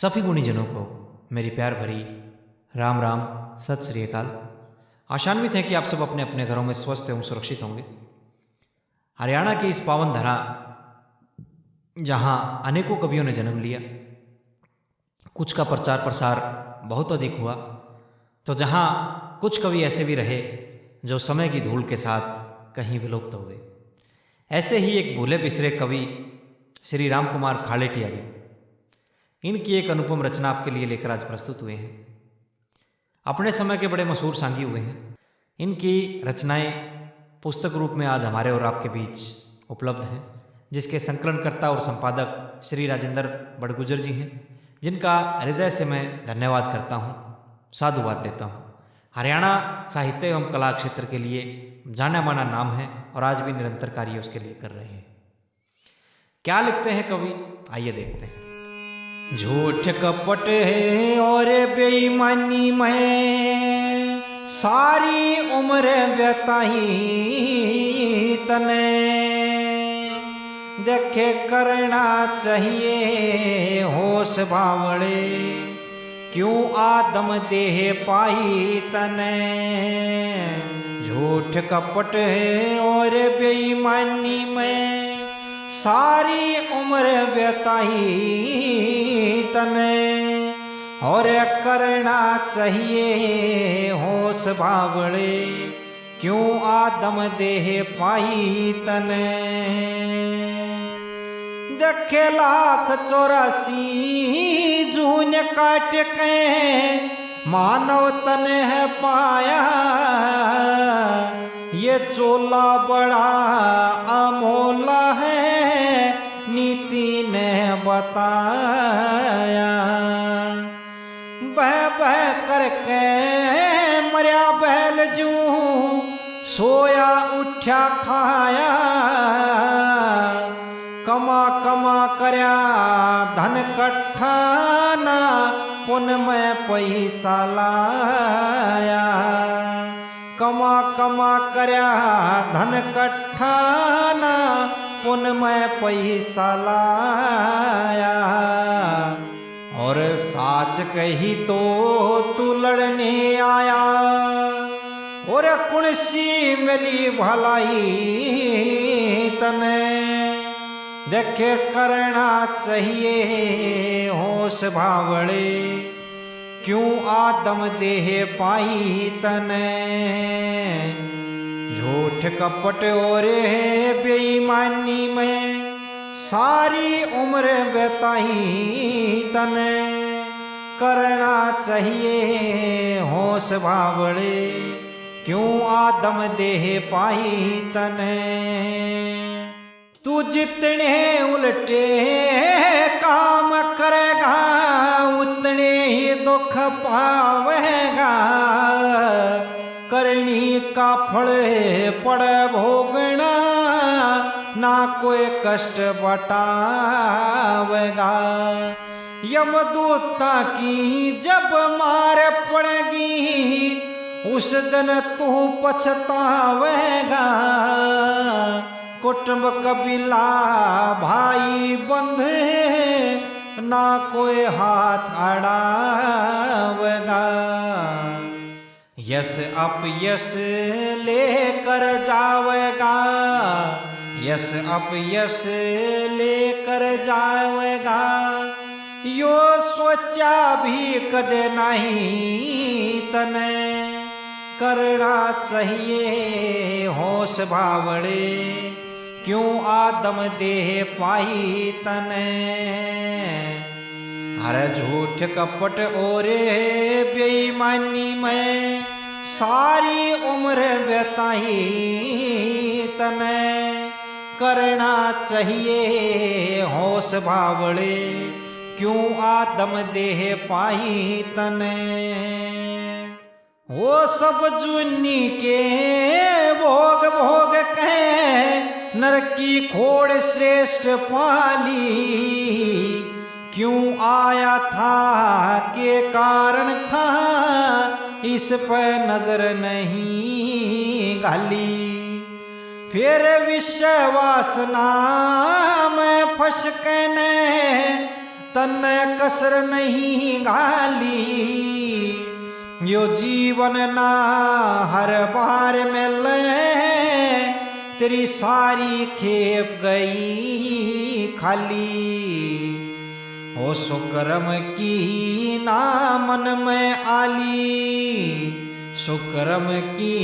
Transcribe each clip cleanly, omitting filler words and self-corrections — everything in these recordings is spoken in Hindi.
सभी गुणीजनों को मेरी प्यार भरी राम राम सत श्री अकाल। आशान्वित है कि आप सब अपने अपने घरों में स्वस्थ एवं सुरक्षित होंगे। हरियाणा की इस पावन धरा जहाँ अनेकों कवियों ने जन्म लिया, कुछ का प्रचार प्रसार बहुत अधिक हुआ, तो जहाँ कुछ कवि ऐसे भी रहे जो समय की धूल के साथ कहीं विलुप्त हो गए, ऐसे ही एक भूले बिसरे कवि श्री राम कुमार खालेटिया जी, इनकी एक अनुपम रचना आपके लिए लेकर आज प्रस्तुत हुए हैं। अपने समय के बड़े मशहूर सांगी हुए हैं। इनकी रचनाएं पुस्तक रूप में आज हमारे और आपके बीच उपलब्ध हैं, जिसके संकलनकर्ता और संपादक श्री राजेंद्र बड़गुजर जी हैं, जिनका हृदय से मैं धन्यवाद करता हूँ, साधुवाद देता हूँ। हरियाणा साहित्य एवं कला क्षेत्र के लिए जाना माना नाम है और आज भी निरंतर कार्य उसके लिए कर रहे हैं। क्या लिखते हैं कवि, आइए देखते हैं। झूठ कपट है और बेईमानी में सारी उम्र बिताई तने, देखे करना चाहिए होश बावड़े, क्यों आदम देह पाई तने। झूठ कपट है और बेईमानी में सारी उम्र बिताई तने, और करना चाहिए होश बावड़े, क्यों आदम देह पाई तने। देखे 1,84,000 जून काट के मानव तन है पाया, ये चोला बड़ा अमोला है नीति ने बताया। बह बह करके मरिया बैल जूं, सोया उठा खाया, कमा कमा करया धन कट्ठा ना पुन में पैसा लाया। कमा कमा करया धन कट्ठा ना पुन में पैसा लाया, और साच कही तो तू लड़ने आया, और कुणसी मिली भलाई तने। देखे करना चाहिए होश बावड़े, क्यों आदम देह पाई तने। झूठ कपट और बेईमानी में सारी उम्र बिताई तने, करना चाहिए होश बावड़े, क्यों आदम देह पाई तने। तू जितने उल्टे काम करेगा उतने ही दुख पावेगा, करनी का फल पड़े भोगना ना कोई कष्ट बटावेगा। यमदूता की जब मार पड़ेगी उस दिन तू पछतावेगा, कुटुंब कबीला भाई बंधे ना कोई हाथ अड़ावेगा। यश अपयश लेकर जावेगा, यश अपयश लेकर जावेगा, यो सोचा भी कदे नहीं तने। करना चाहिए होश बावड़े, क्यों आदम देह पाई तने। हर झूठ कपट और बेईमानी में सारी उम्र बिताई तने, करना चाहिए होश बावड़े, क्यों आदम देह पाई तने। वो सब जुन्नी के भोग भोग कहे नर की खोड़ श्रेष्ठ पाली, क्यों आया था के कारण था इस पर नजर नहीं गाली। फिर विश्वासना में फंस के ने तन कसर नहीं घाली, यो जीवन ना हर बार में ले, तेरी सारी खेप गई खाली। हो सुकर्म की ना मन में आली, सुकर्म की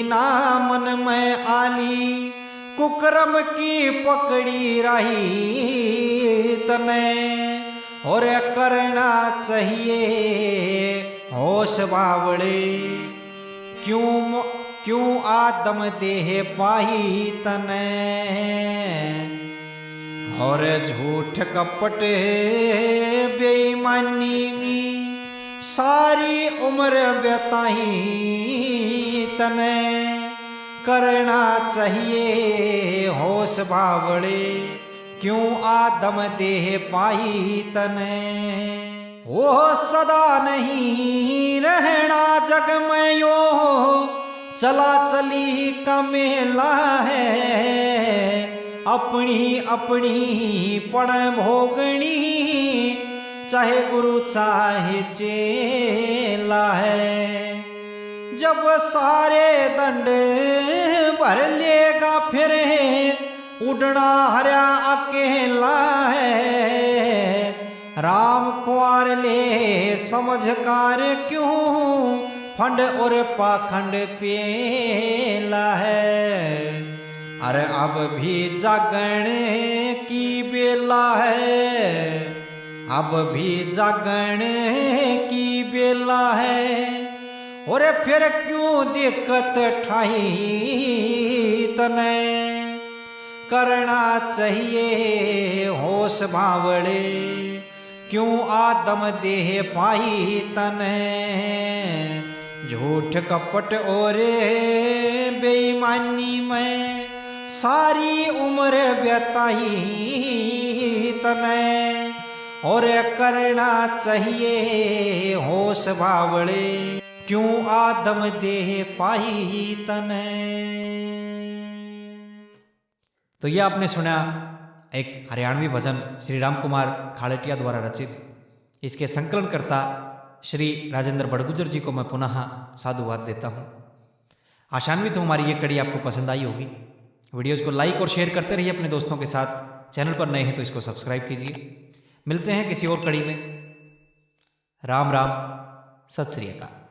ना मन में आली, कुकर्म की पकड़ी रही तने। और करना चाहिए होश बावड़े, क्यों आदम देह पाई तने। और झूठ कपट बेईमानी सारी उम्र बिताई तने। करना चाहिए होश बावड़े, क्यों आदम देह पाई तने। वो सदा नहीं रहना जग में यो, चला चली का मेला है। अपनी अपनी पड़ भोगनी, चाहे गुरु चाहे चेला है। जब सारे दंड भर लेगा फिर, उड़ना हरा अकेला है। राम कुंवर ले समझकार, क्यों फंड और पाखंड पेला है। अरे अब भी जागण की बेला है, अब भी जागण की बेला है। और फिर क्यों दिक्कत ठाई तने। करना चाहिए होश बावड़े, क्यों आदम देह पाई तने। झूठ कपट और बेईमानी में सारी उम्र बिताई तने। और करना चाहिए होश बावड़े, क्यों आदम देह पाई तने। तो यह आपने सुना एक हरियाणवी भजन श्री राम कुमार खाड़ेटिया द्वारा रचित। इसके संकलनकर्ता श्री राजेंद्र बड़गुजर जी को मैं पुनः साधुवाद देता हूँ। आशान्वित हूँ हमारी ये कड़ी आपको पसंद आई होगी। वीडियोज़ को लाइक और शेयर करते रहिए अपने दोस्तों के साथ। चैनल पर नए हैं तो इसको सब्सक्राइब कीजिए। मिलते हैं किसी और कड़ी में। राम राम, सत श्री अकाल।